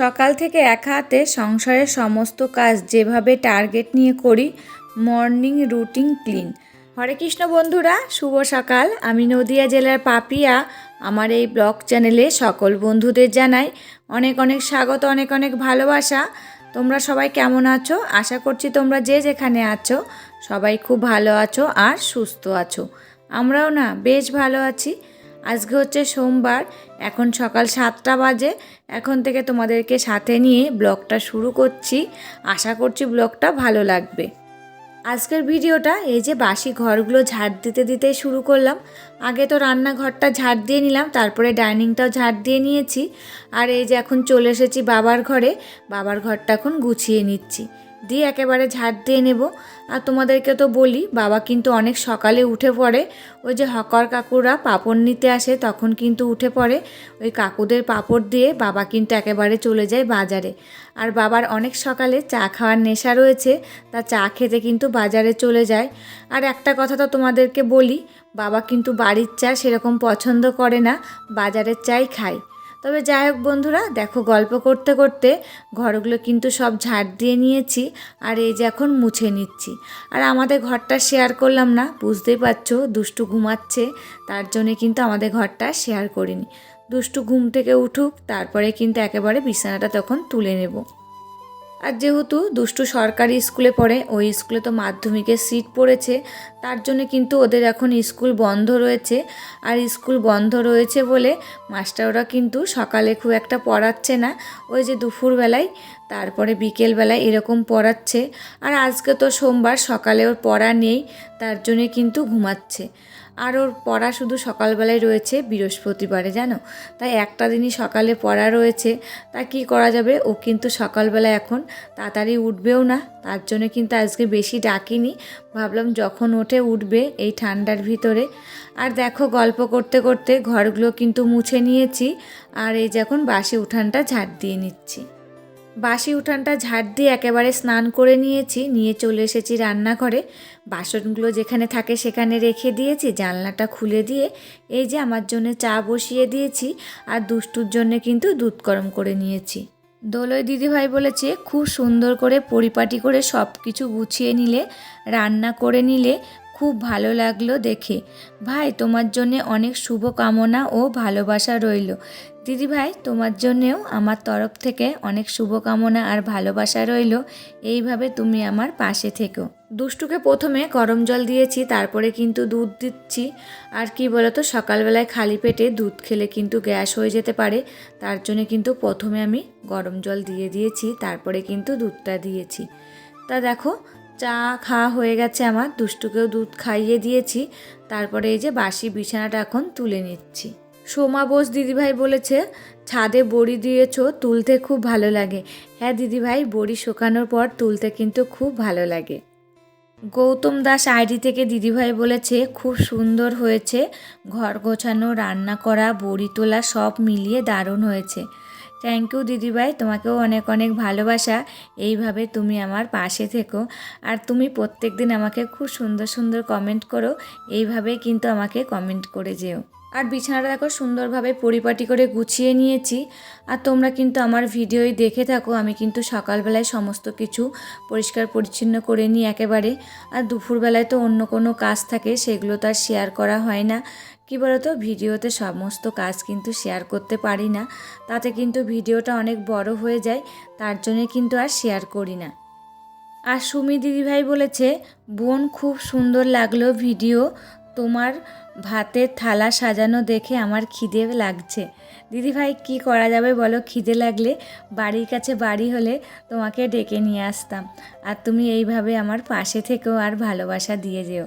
সকাল থেকে একা হাতে সংসারের সমস্ত কাজ যেভাবে টার্গেট নিয়ে করি, মর্নিং রুটিন ক্লিন। হরে কৃষ্ণ বন্ধুরা, শুভ সকাল। আমি নদিয়া জেলার পাপিয়া। আমার এই ব্লগ চ্যানেলে সকল বন্ধুদের জানাই অনেক অনেক স্বাগত, অনেক অনেক ভালোবাসা। তোমরা সবাই কেমন আছো? আশা করছি তোমরা যে যেখানে আছো সবাই খুব ভালো আছো আর সুস্থ আছো। আমরাও না বেশ ভালো আছি। আজকে হচ্ছে সোমবার, এখন সকাল 7টা বাজে। এখন থেকে তোমাদেরকে সাথে নিয়ে ব্লগটা শুরু করছি। আশা করছি ব্লগটা ভালো লাগবে। আজকের ভিডিওটা এই যে বাসি ঘরগুলো ঝাড় দিতে দিতেই শুরু করলাম। আগে তো রান্নাঘরটা ঝাড় দিয়ে নিলাম, তারপরে ডাইনিংটাও ঝাড় দিয়ে নিয়েছি। আর এই যে এখন চলে এসেছি বাবার ঘরে। বাবার ঘরটা এখন গুছিয়ে নিচ্ছি, দিয়ে একেবারে ঝাড় দিয়ে নেব। আর তোমাদেরকে তো বলি, বাবা কিন্তু অনেক সকালে উঠে পড়ে। ওই যে হকার কাকুরা পাঁপড় নিতে আসে তখন কিন্তু উঠে পড়ে। ওই কাকুদের পাঁপড় দিয়ে বাবা কিন্তু একেবারে চলে যায় বাজারে। আর বাবার অনেক সকালে চা খাওয়ার নেশা রয়েছে, তা চা খেতে কিন্তু বাজারে চলে যায়। আর একটা কথা তো তোমাদেরকে বলি, বাবা কিন্তু বাড়ির চা সেরকম পছন্দ করে না, বাজারের চাই খায়। তবে যাই হোক বন্ধুরা, দেখো গল্প করতে করতে ঘরগুলো কিন্তু সব ঝাড় দিয়ে নিয়েছি। আর এই যে এখন মুছে নিচ্ছি। আর আমাদের ঘরটা শেয়ার করলাম না, বুঝতেই পারছো দুষ্টু ঘুমাচ্ছে, তার জন্যে কিন্তু আমাদের ঘরটা শেয়ার করিনি। দুষ্টু ঘুম থেকে উঠুক, তারপরে কিন্তু একেবারে বিছানাটা তখন তুলে নেব। আর যেহেতু দুষ্টু সরকারি স্কুলে পড়ে, ওই স্কুলে তো মাধ্যমিকের সিট পড়েছে, তার জন্য কিন্তু ওদের এখন স্কুল বন্ধ রয়েছে। আর স্কুল বন্ধ রয়েছে বলে মাস্টাররা কিন্তু সকালে খুব একটা পড়াচ্ছে না, ওই যে দুপুরবেলায় তারপরে বিকেলবেলায় এরকম পড়াচ্ছে। আর আজকে তো সোমবার, সকালে ওর পড়া নেই, তার জন্যে কিন্তু ঘুমাচ্ছে। আর ওর পড়া শুধু সকালবেলায় রয়েছে বৃহস্পতিবারে, জানো। তাই একটা দিনই সকালে পড়া রয়েছে, তা কি করা যাবে, ও কিন্তু সকালবেলা এখন তাড়াতাড়ি উঠবেও না, তার জন্য কিন্তু আজকে বেশি ডাকিনি। ভাবলাম যখন ওঠে উঠবে এই ঠান্ডার ভিতরে। আর দেখো গল্প করতে করতে ঘরগুলো কিন্তু মুছে নিয়েছি। আর এই যখন বাসি উঠানটা ঝাড় দিয়ে নিচ্ছি। বাসি উঠানটা ঝাড় দিয়ে একেবারে স্নান করে নিয়েছি, নিয়ে চলে এসেছি রান্নাঘরে। বাসনগুলো যেখানে থাকে সেখানে রেখে দিয়েছি, জানলাটা খুলে দিয়ে এই যে আমার জন্য চা বসিয়ে দিয়েছি। আর দুষ্টুর জন্য কিন্তু দুধ গরম করে নিয়েছি। দোলই দিদিভাই বলেছে খুব সুন্দর করে পরিপাটি করে সব কিছু গুছিয়ে নিলে, রান্না করে নিলে খুব ভালো লাগলো দেখে। ভাই, তোমার জন্যে অনেক শুভকামনা ও ভালোবাসা রইল। দিদিভাই, তোমার জন্যেও আমার তরফ থেকে অনেক শুভকামনা আর ভালোবাসা রইল। এইভাবে তুমি আমার পাশে থেকো। দুষ্টুকে প্রথমে গরম জল দিয়েছি, তারপরে কিন্তু দুধ দিচ্ছি। আর কি বলতো, সকালবেলায় খালি পেটে দুধ খেলে কিন্তু গ্যাস হয়ে যেতে পারে, তার জন্য কিন্তু প্রথমে আমি গরম জল দিয়ে দিয়েছি, তারপরে কিন্তু দুধটা দিয়েছি। তা দেখো চা খাওয়া হয়ে গেছে আমার, দুষ্টুকেও দুধ খাইয়ে দিয়েছি। তারপরে এই যে বাসি বিছানাটা এখন তুলে নিচ্ছি। সোমা বোস দিদিভাই বলেছে ছাদে বড়ি দিয়েছো, তুলতে খুব ভালো লাগে। হ্যাঁ দিদিভাই, বড়ি শুকানোর পর তুলতে কিন্তু খুব ভালো লাগে। গৌতম দাস আইডি থেকে দিদিভাই বলেছে খুব সুন্দর হয়েছে, ঘর গোছানো, রান্না করা, বড়ি তোলা সব মিলিয়ে দারুণ হয়েছে। থ্যাংক ইউ দিদিভাই, তোমাকেও অনেক অনেক ভালোবাসা। এইভাবে তুমি আমার পাশে থেকো। আর তুমি প্রত্যেক দিন আমাকে খুব সুন্দর সুন্দর কমেন্ট করো, এইভাবে কিন্তু আমাকে কমেন্ট করে যেও। আর বিছানাটা দেখো সুন্দরভাবে পরিপাটি করে গুছিয়ে নিয়েছি। আর তোমরা কিন্তু আমার ভিডিওই দেখে থাকো, আমি কিন্তু সকালবেলায় সমস্ত কিছু পরিষ্কার পরিচ্ছন্ন করে নিই একেবারে। আর দুপুরবেলায় তো অন্য কোনো কাজ থাকে, সেগুলো তো আর শেয়ার করা হয় না। কি বলতো, ভিডিওতে সমস্ত কাজ কিন্তু শেয়ার করতে পারি না, তাতে কিন্তু ভিডিওটা অনেক বড় হয়ে যায়, তার জন্যে কিন্তু আর শেয়ার করি না। আর সুমি দিদিভাই বলেছে বোন খুব সুন্দর লাগলো ভিডিও, তোমার ভাতের থালা সাজানো দেখে আমার খিদে লাগছে। দিদিভাই কি করা যাবে বলো, খিদে লাগলে বাড়ির কাছে বাড়ি হলে তোমাকে ডেকে নিয়ে আসতাম। আর তুমি এইভাবে আমার পাশে থেকেও আর ভালোবাসা দিয়ে যেও।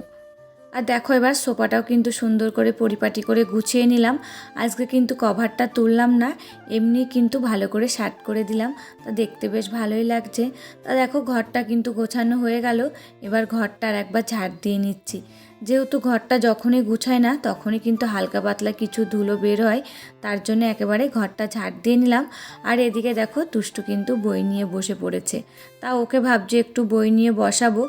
আর দেখো এবার সোফাটাও কিন্তু সুন্দর করে পরিপাটি করে গুছিয়ে নিলাম। আজকে কিন্তু কভারটা তুললাম না, এমনি কিন্তু ভালো করে শার্ট করে দিলাম, তা দেখতে বেশ ভালোই লাগছে। তা দেখো ঘরটা কিন্তু গোছানো হয়ে গেল, এবার ঘরটা আর একবার ঝাড় দিয়ে নিচ্ছি। যেহেতু ঘরটা যখনই গুছায় না তখনই কিন্তু হালকা পাতলা কিছু ধুলো বের হয়, তার জন্য একেবারে ঘরটা ঝাড় দিয়ে নিলাম। আর এদিকে দেখো দুষ্টু কিন্তু বই নিয়ে বসে পড়েছে, তা ওকে ভাবছি একটু বই নিয়ে বসাবো।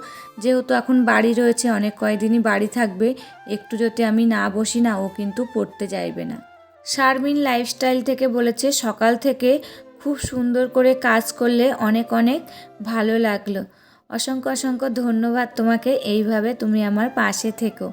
যেহেতু এখন বাড়ি রয়েছে, অনেক কয়দিনই বাড়ি থাকবে, একটু যদি আমি না বসি না ও কিন্তু পড়তে চাইবে না। শারমিন লাইফস্টাইল থেকে বলেছে সকাল থেকে খুব সুন্দর করে কাজ করলে অনেক অনেক ভালো লাগলো। অসংখ্য অসংখ্য ধন্যবাদ তোমাকে, এইভাবে তুমি আমার পাশে থেকো।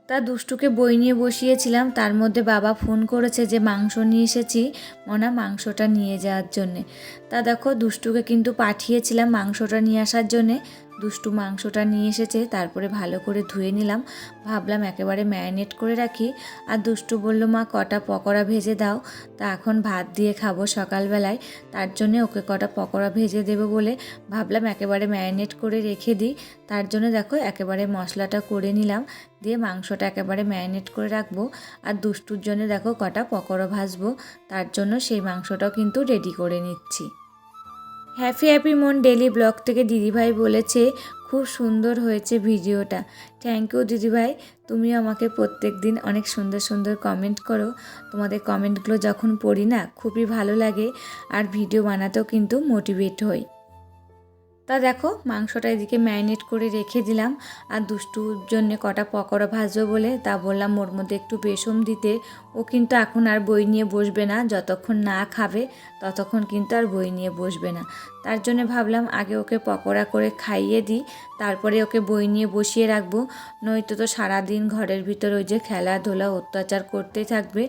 তা দুষ্টুকে বই নিয়ে বসিয়েছিলাম, তার মধ্যে বাবা ফোন করেছে যে মাংস নিয়ে এসেছি, মনা মাংসটা নিয়ে যাওয়ার জন্যে। তা দেখো দুষ্টুকে কিন্তু পাঠিয়েছিলাম মাংসটা নিয়ে আসার জন্যে। দুষ্টু মাংসটা নিয়ে এসেছে, তারপরে ভালো করে ধুয়ে নিলাম, ভাবলাম একেবারে ম্যারিনেট করে রাখি। আর দুষ্টু বলল মা কটা পকোড়া ভেজে দাও, তা এখন ভাত দিয়ে খাবো সকালবেলায়, তার জন্যে ওকে কটা পকোড়া ভেজে দেবো বলে ভাবলাম একেবারে ম্যারিনেট করে রেখে দিই। তার জন্য দেখো একেবারে মশলাটা করে নিলাম, দিয়ে মাংসটা একেবারে ম্যারিনেট করে রাখবো। আর দুষ্টুর জন্য দেখো কটা পকোড়া ভাজবো, তার জন্য সেই মাংসটাও কিন্তু রেডি করে নিচ্ছি। হ্যাপি হ্যাপি মন ডেলি ব্লগ থেকে দিদিভাই বলেছে খুব সুন্দর হয়েছে ভিডিওটা। থ্যাংক ইউ দিদিভাই, তুমিও আমাকে প্রত্যেক দিন অনেক সুন্দর সুন্দর কমেন্ট করো। তোমাদের কমেন্টগুলো যখন পড়ি না খুবই ভালো লাগে, আর ভিডিও বানাতেও কিন্তু মোটিভেট হই। তা দেখো মাংসটা এদিকে ম্যারিনেট করে রেখে দিলাম, আর দুষ্টুর জন্য কটা পকোড়া ভাজবো বলে তা বললাম ওর মধ্যে একটু বেসন দিতে। ও কিন্তু এখন আর বই নিয়ে বসবে না, যতক্ষণ না খাবে ততক্ষণ কিন্তু আর বই নিয়ে বসবে না। তার জন্য ভাবলাম আগে ওকে পকোড়া করে খাইয়ে দিই, তারপরে ওকে বই নিয়ে বসিয়ে রাখবো। নয়তো তো সারাদিন ঘরের ভিতর ওই যে খেলাধুলা অত্যাচার করতেই থাকবে,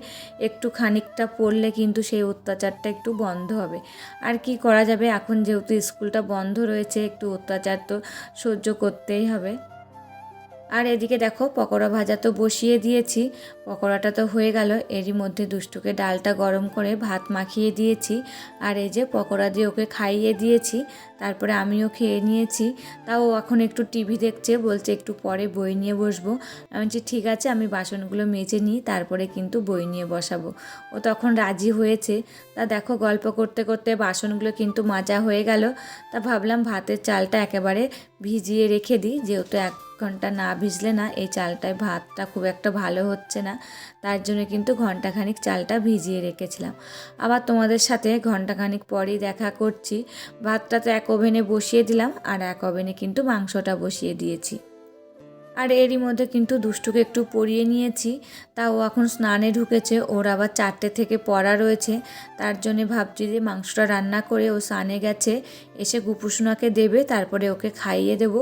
একটু খানিকটা পড়লে কিন্তু সেই অত্যাচারটা একটু বন্ধ হবে। আর কি করা যাবে, এখন যেহেতু স্কুলটা বন্ধ রয়েছে একটু অত্যাচার তো সহ্য করতেই হবে। আর এদিকে দেখো পকোড়া ভাজা তো বসিয়ে দিয়েছি, পকোড়াটা তো হয়ে গেল, এরই মধ্যে দুষ্টুকে ডালটা গরম করে ভাত মাখিয়ে দিয়েছি। আর এই যে পকোড়া দিয়ে ওকে খাইয়ে দিয়েছি, তারপরে আমিও খেয়ে নিয়েছি। তাও এখন একটু টিভি দেখছে, বলছে একটু পরে বই নিয়ে বসবো। আমি বলছি ঠিক আছে, আমি বাসনগুলো মেজে নিই, তারপরে কিন্তু বই নিয়ে বসাবো। ও তখন রাজি হয়েছে। তা দেখো গল্প করতে করতে বাসনগুলো কিন্তু মাজা হয়ে গেল। তা ভাবলাম ভাতের চালটা একেবারে ভিজিয়ে রেখে দিই, যেহেতু 1 ঘন্টা না ভিজলে না এই চালটায় ভাতটা খুব একটা ভালো হচ্ছে না, তার জন্য কিন্তু ঘন্টাখানিক চালটা ভিজিয়ে রেখেছিলাম। আবার তোমাদের সাথে ঘন্টাখানিক পরেই দেখা করছি। ভাতটা তো এক ওভেনে বসিয়ে দিলাম, আর এক ওভেনে কিন্তু মাংসটা বসিয়ে দিয়েছি। আর এরই মধ্যে কিন্তু দুষ্টুকে একটু পড়িয়ে নিয়েছি, তা ও এখন স্নানে ঢুকেছে, ওর আবার 4টে থেকে পড়া রয়েছে। তার জন্যে ভাবছি যে মাংসটা রান্না করে ও স্নানে গেছে, এসে গুপুসোনাকে দেবে, তারপরে ওকে খাইয়ে দেবো,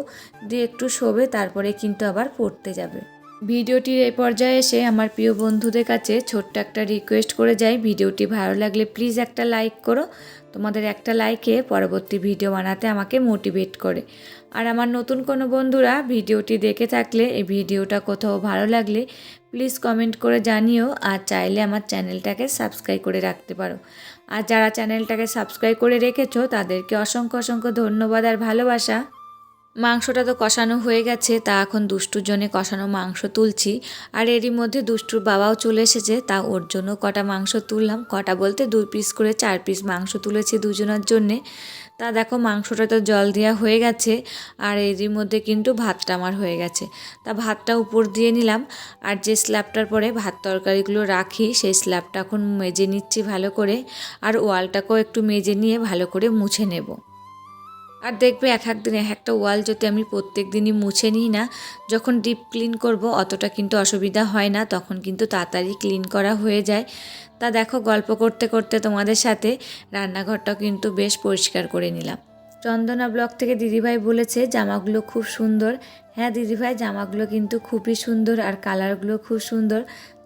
দিয়ে একটু শোবে, তারপরে কিন্তু আবার পড়তে যাবে। ভিডিওটির এই পর্যায়ে এসে আমার প্রিয় বন্ধুদের কাছে ছোট্ট একটা রিকোয়েস্ট করে যাই, ভিডিওটি ভালো লাগলে প্লিজ একটা লাইক করো। তোমাদের একটা লাইকে পরবর্তী ভিডিও বানাতে আমাকে মোটিভেট করে। আর আমার নতুন কোনো বন্ধুরা ভিডিওটি দেখে থাকলে এই ভিডিওটা কোথাও ভালো লাগলে প্লিজ কমেন্ট করে জানিও, আর চাইলে আমার চ্যানেলটাকে সাবস্ক্রাইব করে রাখতে পারো। আর যারা চ্যানেলটাকে সাবস্ক্রাইব করে রেখেছো তাদেরকে অসংখ্য অসংখ্য ধন্যবাদ আর ভালোবাসা। মাংসটা তো কষানো হয়ে গেছে, তা এখন দুষ্টুর জন্য কষানো মাংস তুলছি। আর এরই মধ্যে দুষ্টুর বাবাও চলে এসেছে, তা ওর জন্য কটা মাংস তুললাম, কটা বলতে 2 পিস করে 4 পিস মাংস তুলেছি দুজনের জন্যে। তা দেখো মাংসটা তো জল দেওয়া হয়ে গেছে, আর এরই মধ্যে কিন্তু ভাতটা আমার হয়ে গেছে। তা ভাতটা উপর দিয়ে নিলাম, আর যে স্ল্যাবটার পরে ভাত তরকারিগুলো রাখি সেই স্ল্যাবটা এখন মেজে নিচ্ছি ভালো করে, আর ওয়ালটাকেও একটু মেজে নিয়ে ভালো করে মুছে নেব। আর দেখবে এক দিন এক একটা ওয়াল যদি আমি প্রত্যেক দিনই মুছে নিই না, যখন ডিপ ক্লিন করব অতটা কিন্তু অসুবিধা হয় না, তখন কিন্তু তাড়াতাড়ি ক্লিন করা হয়ে যায়। তা দেখো গল্প করতে করতে তোমাদের সাথে রান্নাঘরটাও কিন্তু বেশ পরিষ্কার করে নিলাম। চন্দনা ব্লগ থেকে দিদিভাই বলেছে জামাগুলো খুব সুন্দর। হ্যাঁ দিদিভাই, জামাগুলো কিন্তু খুবই সুন্দর, আর কালারগুলো খুব সুন্দর।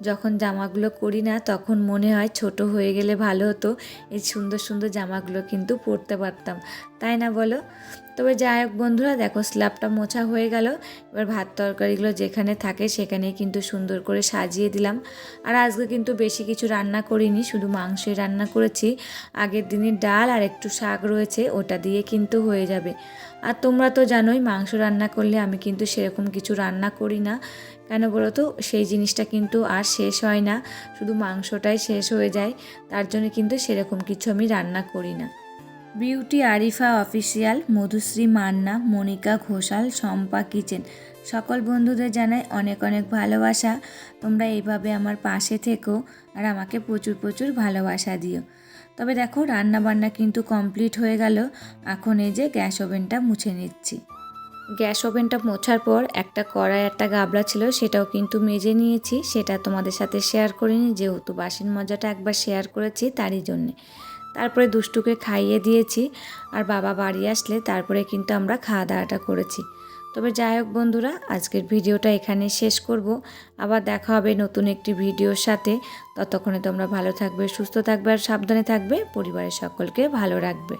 যখন জামাগুলো করি না তখন মনে হয় ছোট হয়ে গেলে ভালো হতো, এই সুন্দর সুন্দর জামাগুলো কিন্তু পরতে পারতাম, তাই না বলো? তবে যাই হোক বন্ধুরা, দেখো স্ল্যাবটা মোছা হয়ে গেল। এবার ভাত তরকারিগুলো যেখানে থাকে সেখানেই কিন্তু সুন্দর করে সাজিয়ে দিলাম। আর আজকে কিন্তু বেশি কিছু রান্না করিনি, শুধু মাংসই রান্না করেছি। আগের দিনের ডাল আর একটু শাক রয়েছে, ওটা দিয়ে কিন্তু হয়ে যাবে। আর তোমরা তো জানোই মাংস রান্না করলে আমি কিন্তু সেরকম কিছু রান্না করি না, কেন বলো তো, সেই জিনিসটা কিন্তু আর শেষ হয় না, শুধু মাংসটাই শেষ হয়ে যায়, তার জন্য কিন্তু সেরকম কিছু আমি রান্না করি না। Beauty Arifa official, Madhushree Manna, Monica Ghoshal, Shampa kitchen, সকল বন্ধুদের জানাই অনেক অনেক ভালোবাসা। তোমরা এইভাবে আমার পাশে থেকো আর আমাকে প্রচুর প্রচুর ভালোবাসা দিও। তবে দেখো রান্না বান্না কিন্তু কমপ্লিট হয়ে গেল, এখন এই যে গ্যাস ওভেনটা মুছে নিচ্ছি। গ্যাস ওভেনটা মোছার পর একটা কড়াই একটা গাবলা ছিল, সেটাও কিন্তু মেজে নিয়েছি, সেটা তোমাদের সাথে শেয়ার করিনি, যেহেতু বাসন মজাটা একবার শেয়ার করেছি তারই জন্যে। তারপরে দুষ্টুকে খাইয়ে দিয়েছি। আর বাবা বাড়ি আসলে তারপরে কিন্তু আমরা খাওয়া দাওয়াটা করেছি। তবে যাই হোক বন্ধুরা, আজকের ভিডিওটা এখানে শেষ করব। আবার দেখা হবে নতুন একটি ভিডিওর সাথে। ততক্ষণে তোমরা ভালো থাকবে, সুস্থ থাকবে আর সাবধানে থাকবে। পরিবারের সকলকে ভালো রাখবে।